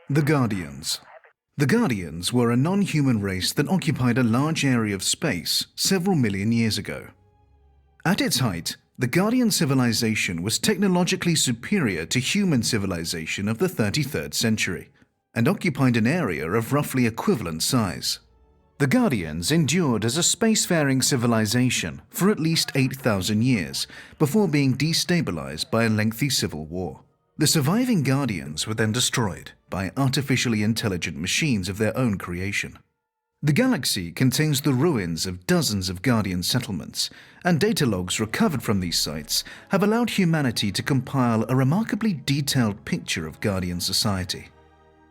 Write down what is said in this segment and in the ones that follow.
The Guardians. The Guardians were a non-human race that occupied a large area of space several million years ago. At its height, the Guardian civilization was technologically superior to human civilization of the 33rd century and occupied an area of roughly equivalent size. The Guardians endured as a spacefaring civilization for at least 8,000 years before being destabilized by a lengthy civil war. The surviving Guardians were then destroyed by artificially intelligent machines of their own creation. The galaxy contains the ruins of dozens of Guardian settlements, and data logs recovered from these sites have allowed humanity to compile a remarkably detailed picture of Guardian society.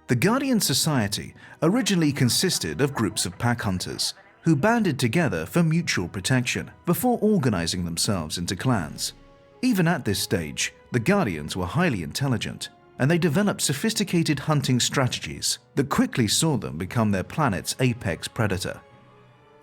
The Guardian society originally consisted of groups of pack hunters who banded together for mutual protection before organizing themselves into clans. Even at this stage, the Guardians were highly intelligent, and they developed sophisticated hunting strategies that quickly saw them become their planet's apex predator.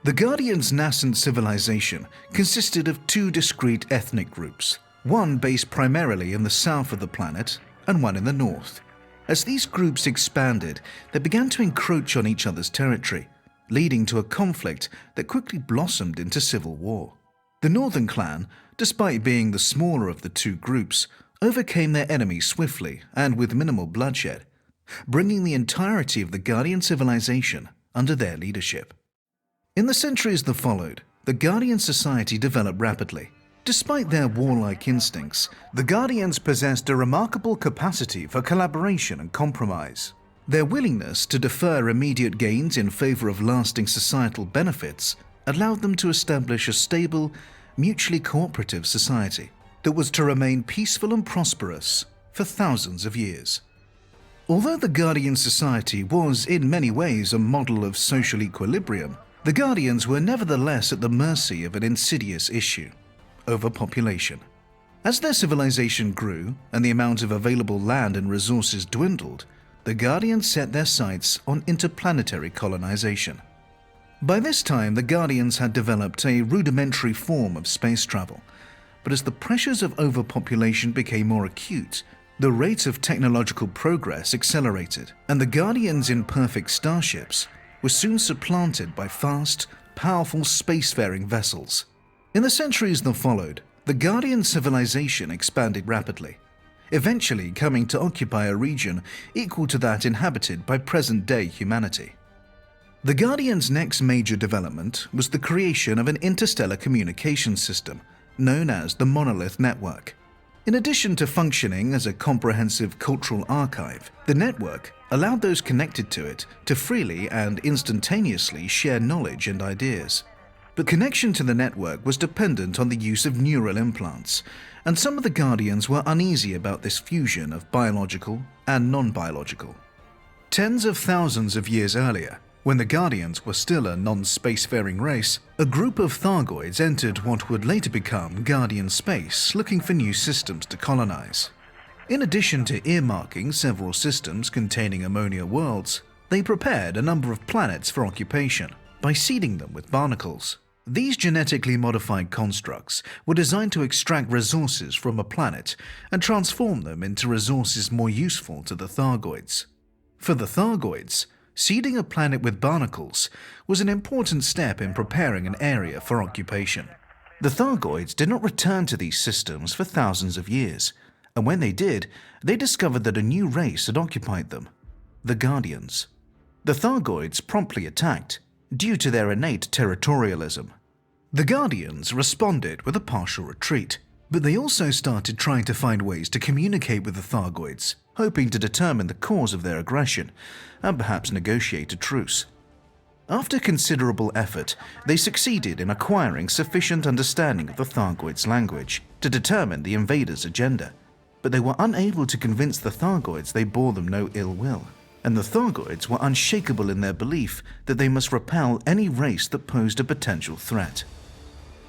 The Guardians' nascent civilization consisted of two discrete ethnic groups, one based primarily in the south of the planet and one in the north. As these groups expanded, they began to encroach on each other's territory, leading to a conflict that quickly blossomed into civil war. The Northern Clan, despite being the smaller of the two groups, overcame their enemy swiftly and with minimal bloodshed, bringing the entirety of the Guardian civilization under their leadership. In the centuries that followed, the Guardian society developed rapidly. Despite their warlike instincts, the Guardians possessed a remarkable capacity for collaboration and compromise. Their willingness to defer immediate gains in favor of lasting societal benefits allowed them to establish a stable, mutually cooperative society that was to remain peaceful and prosperous for thousands of years. Although the Guardian society was in many ways a model of social equilibrium, the Guardians were nevertheless at the mercy of an insidious issue: overpopulation. As their civilization grew and the amount of available land and resources dwindled, the Guardians set their sights on interplanetary colonization. By this time, the Guardians had developed a rudimentary form of space travel, but as the pressures of overpopulation became more acute, the rate of technological progress accelerated, and the Guardians' imperfect starships were soon supplanted by fast, powerful spacefaring vessels. In the centuries that followed, the Guardian civilization expanded rapidly, eventually coming to occupy a region equal to that inhabited by present-day humanity. The Guardians' next major development was the creation of an interstellar communication system known as the Monolith Network. In addition to functioning as a comprehensive cultural archive, the network allowed those connected to it to freely and instantaneously share knowledge and ideas. But connection to the network was dependent on the use of neural implants, and some of the Guardians were uneasy about this fusion of biological and non-biological. Tens of thousands of years earlier, when the Guardians were still a non-spacefaring race, a group of Thargoids entered what would later become Guardian space, looking for new systems to colonize. In addition to earmarking several systems containing ammonia worlds, they prepared a number of planets for occupation by seeding them with barnacles. These genetically modified constructs were designed to extract resources from a planet and transform them into resources more useful to the Thargoids. For the Thargoids, seeding a planet with barnacles was an important step in preparing an area for occupation. The Thargoids did not return to these systems for thousands of years, and when they did, they discovered that a new race had occupied them: the Guardians. The Thargoids promptly attacked, due to their innate territorialism. The Guardians responded with a partial retreat, but they also started trying to find ways to communicate with the Thargoids, hoping to determine the cause of their aggression and perhaps negotiate a truce. After considerable effort, they succeeded in acquiring sufficient understanding of the Thargoids' language to determine the invaders' agenda, but they were unable to convince the Thargoids they bore them no ill will, and the Thargoids were unshakable in their belief that they must repel any race that posed a potential threat.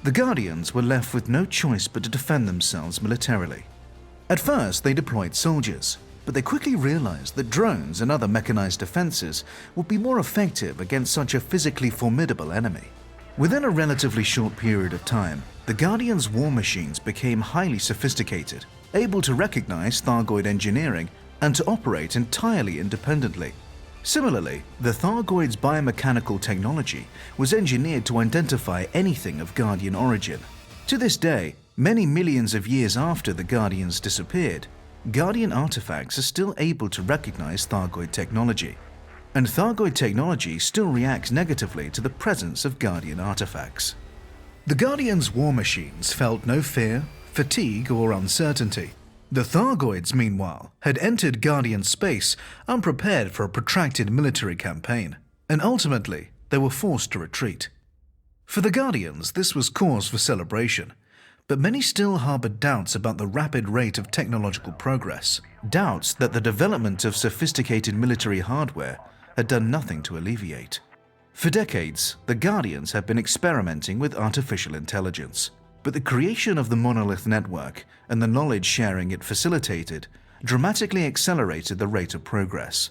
The Guardians were left with no choice but to defend themselves militarily. At first, they deployed soldiers, but they quickly realized that drones and other mechanized defenses would be more effective against such a physically formidable enemy. Within a relatively short period of time, the Guardians' war machines became highly sophisticated, able to recognize Thargoid engineering and to operate entirely independently. Similarly, the Thargoids' biomechanical technology was engineered to identify anything of Guardian origin. To this day, many millions of years after the Guardians disappeared, Guardian artifacts are still able to recognize Thargoid technology, and Thargoid technology still reacts negatively to the presence of Guardian artifacts. The Guardians' war machines felt no fear, fatigue, or uncertainty. The Thargoids, meanwhile, had entered Guardian space unprepared for a protracted military campaign, and ultimately they were forced to retreat. For the Guardians, this was cause for celebration, but many still harbored doubts about the rapid rate of technological progress, doubts that the development of sophisticated military hardware had done nothing to alleviate. For decades, the Guardians had been experimenting with artificial intelligence, but the creation of the monolith network and the knowledge sharing it facilitated dramatically accelerated the rate of progress.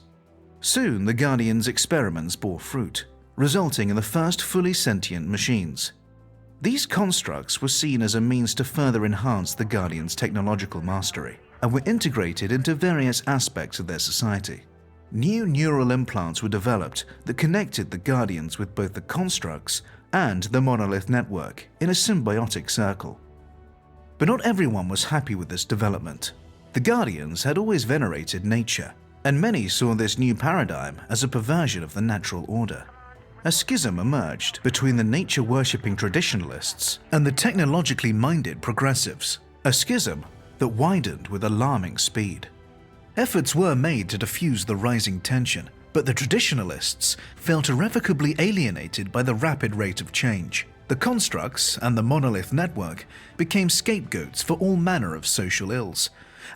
Soon, the Guardians' experiments bore fruit, resulting in the first fully sentient machines. These constructs were seen as a means to further enhance the Guardians' technological mastery and were integrated into various aspects of their society. New neural implants were developed that connected the Guardians with both the constructs and the monolith network in a symbiotic circle. But not everyone was happy with this development. The Guardians had always venerated nature, and many saw this new paradigm as a perversion of the natural order. A schism emerged between the nature-worshipping traditionalists and the technologically minded progressives, a schism that widened with alarming speed. Efforts were made to diffuse the rising tension, but the traditionalists felt irrevocably alienated by the rapid rate of change. The constructs and the monolith network became scapegoats for all manner of social ills,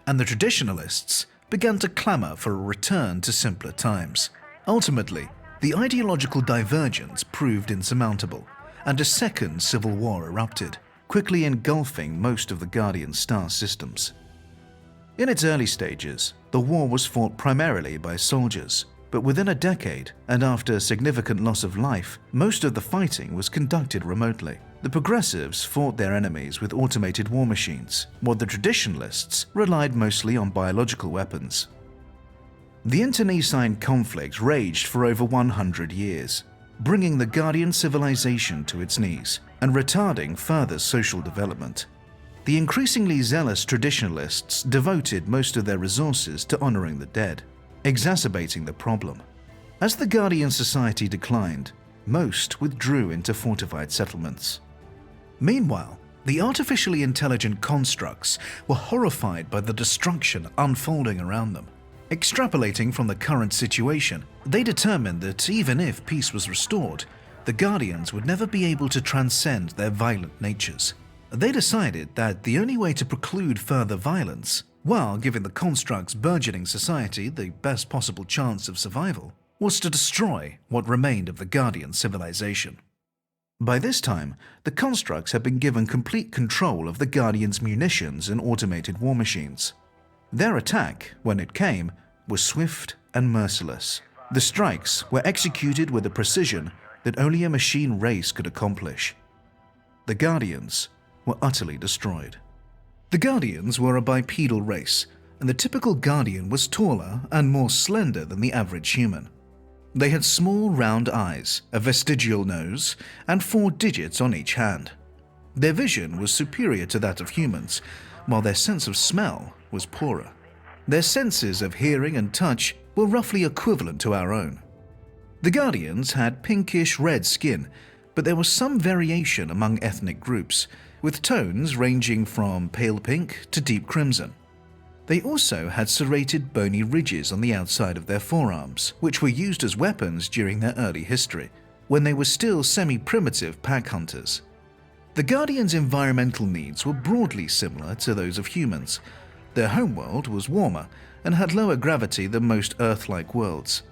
and the traditionalists began to clamor for a return to simpler times. Ultimately, the ideological divergence proved insurmountable, and a second civil war erupted, quickly engulfing most of the Guardian star systems. In its early stages, the war was fought primarily by soldiers, but within a decade, and after significant loss of life, most of the fighting was conducted remotely. The progressives fought their enemies with automated war machines, while the traditionalists relied mostly on biological weapons. The internecine conflict raged for over 100 years, bringing the Guardian civilization to its knees and retarding further social development. The increasingly zealous traditionalists devoted most of their resources to honoring the dead, exacerbating the problem. As the Guardian society declined, most withdrew into fortified settlements. Meanwhile, the artificially intelligent constructs were horrified by the destruction unfolding around them. Extrapolating from the current situation, they determined that even if peace was restored, the Guardians would never be able to transcend their violent natures. They decided that the only way to preclude further violence, while giving the construct's burgeoning society the best possible chance of survival, was to destroy what remained of the Guardian civilization. By this time, the constructs had been given complete control of the Guardians' munitions and automated war machines. Their attack, when it came, was swift and merciless. The strikes were executed with a precision that only a machine race could accomplish. The Guardians were utterly destroyed. The Guardians were a bipedal race, and the typical Guardian was taller and more slender than the average human. They had small round eyes, a vestigial nose, and 4 digits on each hand. Their vision was superior to that of humans, while their sense of smell was poorer. Their senses of hearing and touch were roughly equivalent to our own. The Guardians had pinkish-red skin, but there was some variation among ethnic groups, with tones ranging from pale pink to deep crimson. They also had serrated bony ridges on the outside of their forearms, which were used as weapons during their early history, when they were still semi-primitive pack hunters. The Guardians' environmental needs were broadly similar to those of humans. Their homeworld was warmer and had lower gravity than most Earth-like worlds.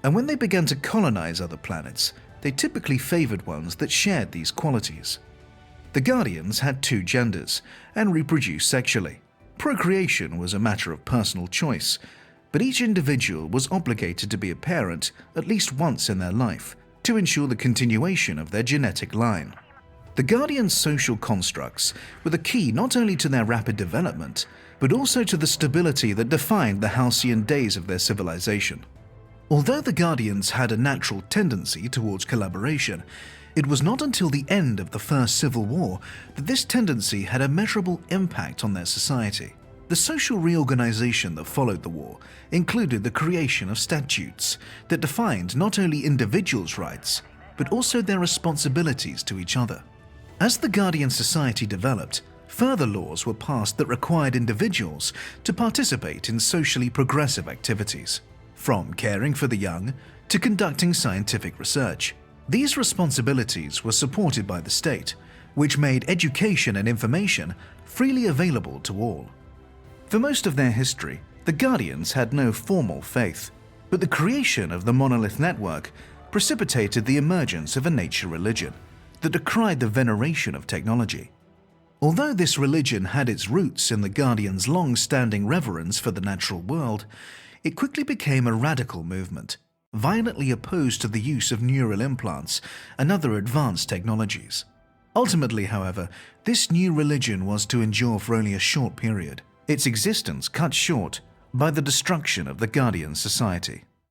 And when they began to colonize other planets, they typically favored ones that shared these qualities. The Guardians had 2 genders and reproduced sexually. Procreation was a matter of personal choice, but each individual was obligated to be a parent at least once in their life to ensure the continuation of their genetic line. The Guardians' social constructs were the key not only to their rapid development, but also to the stability that defined the halcyon days of their civilization. Although the Guardians had a natural tendency towards collaboration, it was not until the end of the First Civil War that this tendency had a measurable impact on their society. The social reorganization that followed the war included the creation of statutes that defined not only individuals' rights, but also their responsibilities to each other. As the Guardian society developed, further laws were passed that required individuals to participate in socially progressive activities, from caring for the young to conducting scientific research. These responsibilities were supported by the state, which made education and information freely available to all. For most of their history, the Guardians had no formal faith, but the creation of the monolith network precipitated the emergence of a nature religion that decried the veneration of technology. Although this religion had its roots in the Guardians' long-standing reverence for the natural world, it quickly became a radical movement, violently opposed to the use of neural implants and other advanced technologies. Ultimately, however, this new religion was to endure for only a short period, its existence cut short by the destruction of the Guardian society.